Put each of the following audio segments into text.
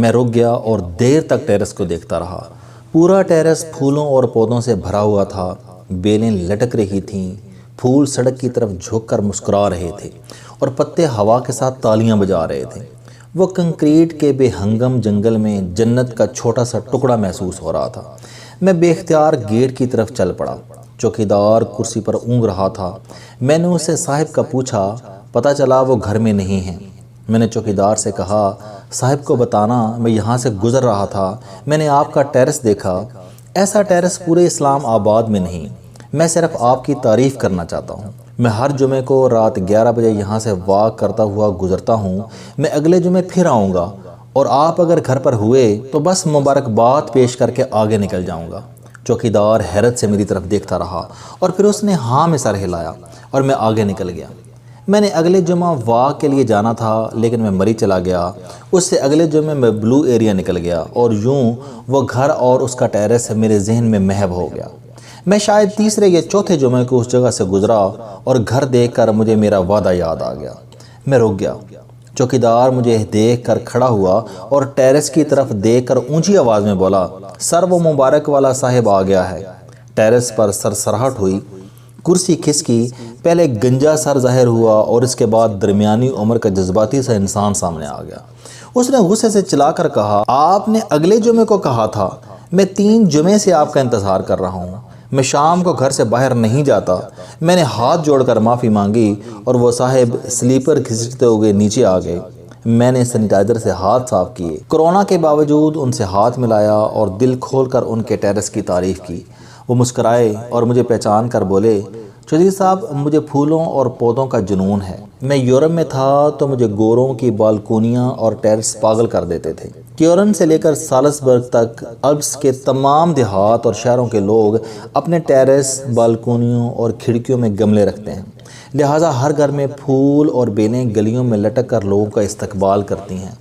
میں رک گیا اور دیر تک ٹیرس کو دیکھتا رہا۔ پورا ٹیرس پھولوں اور پودوں سے بھرا ہوا تھا، بیلیں لٹک رہی تھیں، پھول سڑک کی طرف جھک کر مسکرا رہے تھے اور پتے ہوا کے ساتھ تالیاں بجا رہے تھے۔ وہ کنکریٹ کے بے ہنگم جنگل میں جنت کا چھوٹا سا ٹکڑا محسوس ہو رہا تھا۔ میں بے اختیار گیٹ کی طرف چل پڑا۔ چوکیدار کرسی پر اونگ رہا تھا۔ میں نے اسے صاحب کا پوچھا، پتہ چلا وہ گھر میں نہیں ہیں۔ میں نے چوکیدار سے کہا، صاحب کو بتانا میں یہاں سے گزر رہا تھا، میں نے آپ کا ٹیرس دیکھا۔ ایسا ٹیرس پورے اسلام آباد میں نہیں، میں صرف آپ کی تعریف کرنا چاہتا ہوں۔ میں ہر جمعے کو رات 11 بجے یہاں سے واک کرتا ہوا گزرتا ہوں۔ میں اگلے جمعے پھر آؤں گا اور آپ اگر گھر پر ہوئے تو بس مبارکباد پیش کر کے آگے نکل جاؤں گا۔ چوکیدار حیرت سے میری طرف دیکھتا رہا اور پھر اس نے ہاں میں سر ہلایا اور میں آگے نکل گیا۔ میں نے اگلے جمعہ واک کے لیے جانا تھا لیکن میں مری چلا گیا۔ اس سے اگلے جمعے میں بلو ایریا نکل گیا اور یوں وہ گھر اور اس کا ٹیرس میرے ذہن میں محو ہو گیا۔ میں شاید تیسرے یا چوتھے جمعے کو اس جگہ سے گزرا اور گھر دیکھ کر مجھے میرا وعدہ یاد آ گیا۔ میں رک گیا۔ چوکیدار مجھے دیکھ کر کھڑا ہوا اور ٹیرس کی طرف دیکھ کر اونچی آواز میں بولا، سر وہ مبارک والا صاحب آ گیا ہے۔ ٹیرس پر سرسراہٹ ہوئی، کرسی کھسکی، پہلے گنجا سر ظاہر ہوا اور اس کے بعد درمیانی عمر کا جذباتی سا انسان سامنے آ گیا۔ اس نے غصے سے چلا کر کہا، آپ نے اگلے جمعے کو کہا تھا، میں 3 جمعے سے آپ کا انتظار کر رہا ہوں، میں شام کو گھر سے باہر نہیں جاتا۔ میں نے ہاتھ جوڑ کر معافی مانگی اور وہ صاحب سلیپر کھسکتے ہوئے نیچے آ گئے۔ میں نے سینیٹائزر سے ہاتھ صاف کیے، کورونا کے باوجود ان سے ہاتھ ملایا اور دل کھول کر ان کے ٹیرس کی تعریف کی۔ وہ مسکرائے اور مجھے پہچان کر بولے، چودھری صاحب مجھے پھولوں اور پودوں کا جنون ہے۔ میں یورپ میں تھا تو مجھے گوروں کی بالکونیاں اور ٹیرس پاگل کر دیتے تھے۔ کیورن سے لے کر سالزبرگ تک الپس کے تمام دیہات اور شہروں کے لوگ اپنے ٹیرس، بالکونیوں اور کھڑکیوں میں گملے رکھتے ہیں، لہٰذا ہر گھر میں پھول اور بیلیں گلیوں میں لٹک کر لوگوں کا استقبال کرتی ہیں۔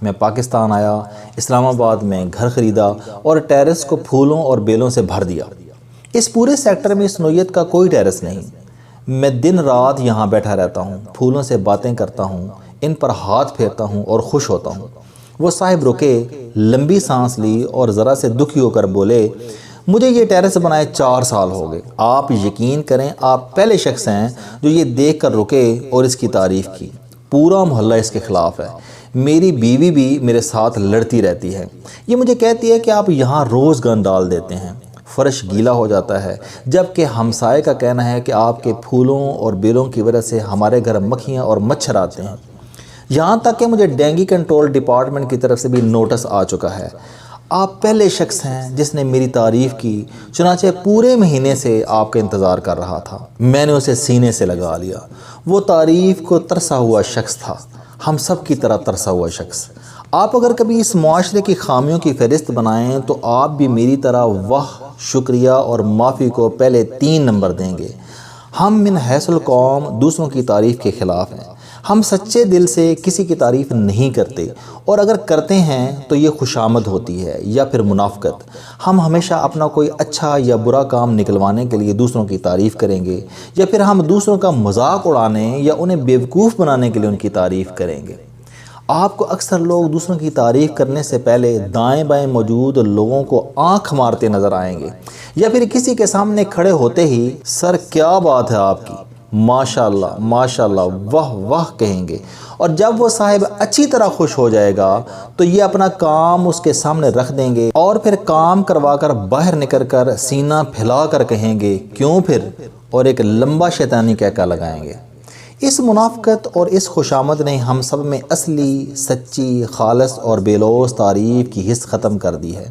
میں پاکستان آیا، اسلام آباد میں گھر خریدا اور ٹیرس کو پھولوں اور بیلوں سے بھر دیا۔ اس پورے سیکٹر میں اس نوعیت کا کوئی ٹیرس نہیں۔ میں دن رات یہاں بیٹھا رہتا ہوں، پھولوں سے باتیں کرتا ہوں، ان پر ہاتھ پھیرتا ہوں اور خوش ہوتا ہوں۔ وہ صاحب رکے، لمبی سانس لی اور ذرا سے دکھی ہو کر بولے، مجھے یہ ٹیرس بنائے 4 سال ہو گئے۔ آپ یقین کریں آپ پہلے شخص ہیں جو یہ دیکھ کر رکے اور اس کی تعریف کی۔ پورا محلہ اس کے خلاف ہے۔ میری بیوی بھی میرے ساتھ لڑتی رہتی ہے۔ یہ مجھے کہتی ہے کہ آپ یہاں روز گند ڈال دیتے ہیں، فرش گیلا ہو جاتا ہے، جبکہ ہمسائے کا کہنا ہے کہ آپ کے پھولوں اور بیلوں کی وجہ سے ہمارے گھر مکھیاں اور مچھر آتے ہیں۔ یہاں تک کہ مجھے ڈینگی کنٹرول ڈپارٹمنٹ کی طرف سے بھی نوٹس آ چکا ہے۔ آپ پہلے شخص ہیں جس نے میری تعریف کی، چنانچہ پورے مہینے سے آپ کا انتظار کر رہا تھا۔ میں نے اسے سینے سے لگا لیا۔ وہ تعریف کو ترسا ہوا شخص تھا، ہم سب کی طرح ترسا ہوا شخص۔ آپ اگر کبھی اس معاشرے کی خامیوں کی فہرست بنائیں تو آپ بھی میری طرح واہ، شکریہ اور معافی کو پہلے 3 نمبر دیں گے۔ ہم من حیث القوم دوسروں کی تعریف کے خلاف ہیں۔ ہم سچے دل سے کسی کی تعریف نہیں کرتے، اور اگر کرتے ہیں تو یہ خوشامد ہوتی ہے یا پھر منافقت۔ ہم ہمیشہ اپنا کوئی اچھا یا برا کام نکلوانے کے لیے دوسروں کی تعریف کریں گے، یا پھر ہم دوسروں کا مذاق اڑانے یا انہیں بیوقوف بنانے کے لیے ان کی تعریف کریں گے۔ آپ کو اکثر لوگ دوسروں کی تعریف کرنے سے پہلے دائیں بائیں موجود لوگوں کو آنکھ مارتے نظر آئیں گے، یا پھر کسی کے سامنے کھڑے ہوتے ہی سر کیا بات ہے آپ کی، ماشاءاللہ ماشاءاللہ، واہ واہ کہیں گے، اور جب وہ صاحب اچھی طرح خوش ہو جائے گا تو یہ اپنا کام اس کے سامنے رکھ دیں گے اور پھر کام کروا کر باہر نکل کر سینہ پھیلا کر کہیں گے کیوں پھر، اور ایک لمبا شیطانی کہکا لگائیں گے۔ اس منافقت اور اس خوشامد نے ہم سب میں اصلی، سچی، خالص اور بے لوث تعریف کی حس ختم کر دی ہے۔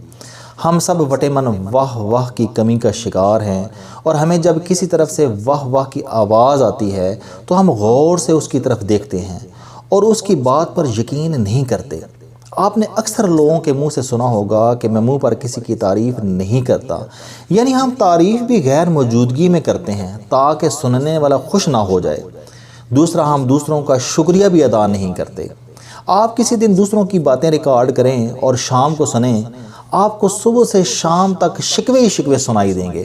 ہم سب وٹے من واہ واہ کی کمی کا شکار ہیں، اور ہمیں جب کسی طرف سے واہ واہ کی آواز آتی ہے تو ہم غور سے اس کی طرف دیکھتے ہیں اور اس کی بات پر یقین نہیں کرتے۔ آپ نے اکثر لوگوں کے منہ سے سنا ہوگا کہ میں منہ پر کسی کی تعریف نہیں کرتا، یعنی ہم تعریف بھی غیر موجودگی میں کرتے ہیں تاکہ سننے والا خوش نہ ہو جائے۔ دوسرا، ہم دوسروں کا شکریہ بھی ادا نہیں کرتے۔ آپ کسی دن دوسروں کی باتیں ریکارڈ کریں اور شام کو سنیں، آپ کو صبح سے شام تک شکوے ہی شکوے سنائی دیں گے۔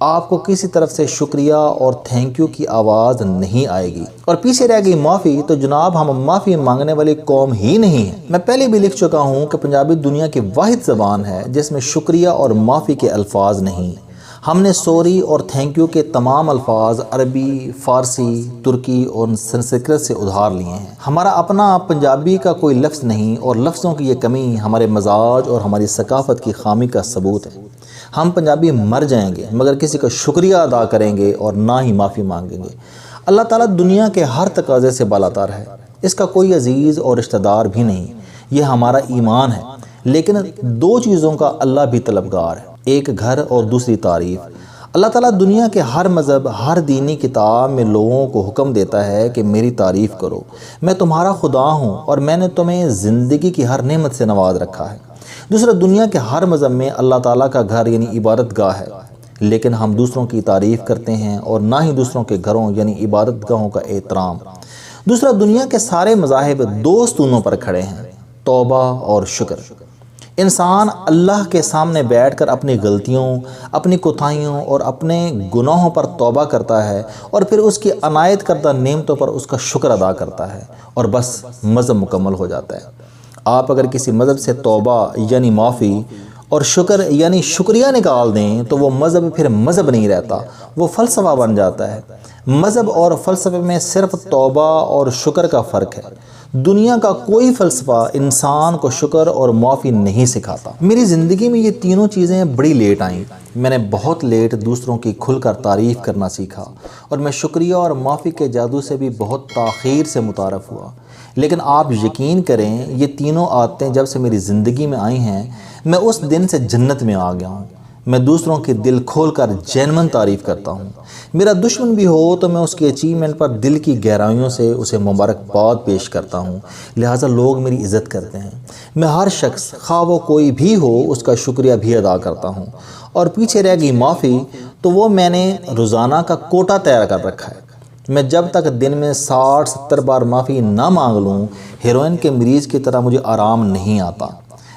آپ کو کسی طرف سے شکریہ اور تھینک یو کی آواز نہیں آئے گی اور پیچھے رہ گئی معافی، تو جناب ہم معافی مانگنے والی قوم ہی نہیں ہیں۔ میں پہلے بھی لکھ چکا ہوں کہ پنجابی دنیا کی واحد زبان ہے جس میں شکریہ اور معافی کے الفاظ نہیں۔ ہم نے سوری اور تھینک یو کے تمام الفاظ عربی، فارسی، ترکی اور سنسکرت سے ادھار لیے ہیں۔ ہمارا اپنا پنجابی کا کوئی لفظ نہیں، اور لفظوں کی یہ کمی ہمارے مزاج اور ہماری ثقافت کی خامی کا ثبوت ہے۔ ہم پنجابی مر جائیں گے مگر کسی کا شکریہ ادا کریں گے اور نہ ہی معافی مانگیں گے۔ اللہ تعالیٰ دنیا کے ہر تقاضے سے بالاتر ہے، اس کا کوئی عزیز اور رشتہ دار بھی نہیں، یہ ہمارا ایمان ہے۔ لیکن دو چیزوں کا اللہ بھی طلبگار ہے، ایک گھر اور دوسری تعریف۔ اللہ تعالیٰ دنیا کے ہر مذہب، ہر دینی کتاب میں لوگوں کو حکم دیتا ہے کہ میری تعریف کرو، میں تمہارا خدا ہوں اور میں نے تمہیں زندگی کی ہر نعمت سے نواز رکھا ہے۔ دوسرا، دنیا کے ہر مذہب میں اللہ تعالیٰ کا گھر یعنی عبادت گاہ ہے، لیکن ہم دوسروں کی تعریف کرتے ہیں اور نہ ہی دوسروں کے گھروں یعنی عبادت گاہوں کا احترام۔ دوسرا، دنیا کے سارے مذاہب دو ستونوں پر کھڑے ہیں، توبہ اور شکر۔ انسان اللہ کے سامنے بیٹھ کر اپنی غلطیوں، اپنی کوتاہیوں اور اپنے گناہوں پر توبہ کرتا ہے اور پھر اس کی عنایت کردہ نعمتوں پر اس کا شکر ادا کرتا ہے، اور بس مذہب مکمل ہو جاتا ہے۔ آپ اگر کسی مذہب سے توبہ یعنی معافی اور شکر یعنی شکریہ نکال دیں تو وہ مذہب پھر مذہب نہیں رہتا، وہ فلسفہ بن جاتا ہے۔ مذہب اور فلسفے میں صرف توبہ اور شکر کا فرق ہے۔ دنیا کا کوئی فلسفہ انسان کو شکر اور معافی نہیں سکھاتا۔ میری زندگی میں یہ تینوں چیزیں بڑی لیٹ آئیں۔ میں نے بہت لیٹ دوسروں کی کھل کر تعریف کرنا سیکھا، اور میں شکریہ اور معافی کے جادو سے بھی بہت تاخیر سے متعارف ہوا۔ لیکن آپ یقین کریں، یہ تینوں عادتیں جب سے میری زندگی میں آئی ہیں، میں اس دن سے جنت میں آ گیا ہوں۔ میں دوسروں کی دل کھول کر جینون تعریف کرتا ہوں۔ میرا دشمن بھی ہو تو میں اس کی اچیومنٹ پر دل کی گہرائیوں سے اسے مبارکباد پیش کرتا ہوں، لہٰذا لوگ میری عزت کرتے ہیں۔ میں ہر شخص، خواہ وہ کوئی بھی ہو، اس کا شکریہ بھی ادا کرتا ہوں۔ اور پیچھے رہ گئی معافی، تو وہ میں نے روزانہ کا کوٹا تیار کر رکھا ہے۔ میں جب تک دن میں 60-70 بار معافی نہ مانگ لوں، ہیروئن کے مریض کی طرح مجھے آرام نہیں آتا۔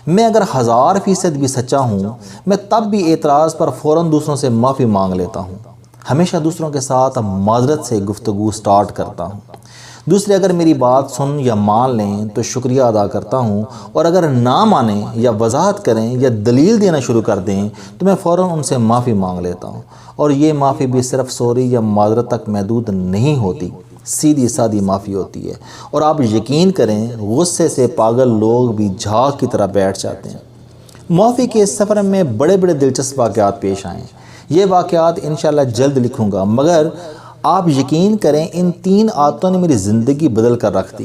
میں اگر 1000% بھی سچا ہوں، میں تب بھی اعتراض پر فوراً دوسروں سے معافی مانگ لیتا ہوں۔ ہمیشہ دوسروں کے ساتھ معذرت سے گفتگو سٹارٹ کرتا ہوں۔ دوسرے اگر میری بات سن یا مان لیں تو شکریہ ادا کرتا ہوں، اور اگر نہ مانیں یا وضاحت کریں یا دلیل دینا شروع کر دیں تو میں فوراً ان سے معافی مانگ لیتا ہوں۔ اور یہ معافی بھی صرف سوری یا معذرت تک محدود نہیں ہوتی، سیدھی سادھی معافی ہوتی ہے۔ اور آپ یقین کریں، غصے سے پاگل لوگ بھی جھاگ کی طرح بیٹھ جاتے ہیں۔ معافی کے اس سفر میں بڑے بڑے دلچسپ واقعات پیش آئیں۔ یہ واقعات انشاءاللہ جلد لکھوں گا، مگر آپ یقین کریں ان 3 عادتوں نے میری زندگی بدل کر رکھ دی۔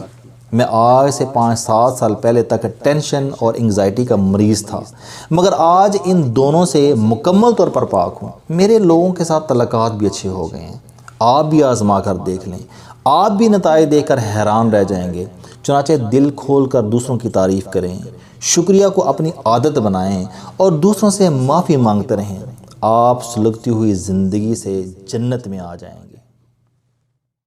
میں آج سے 5-7 سال پہلے تک ٹینشن اور انگزائٹی کا مریض تھا، مگر آج ان دونوں سے مکمل طور پر پاک ہوں۔ میرے لوگوں کے ساتھ تعلقات بھی اچھے ہو گئے ہیں۔ آپ بھی آزما کر دیکھ لیں، آپ بھی نتائج دیکھ کر حیران رہ جائیں گے۔ چنانچہ دل کھول کر دوسروں کی تعریف کریں، شکریہ کو اپنی عادت بنائیں اور دوسروں سے معافی مانگتے رہیں۔ آپ سلگتی ہوئی زندگی سے جنت میں آ جائیں گے۔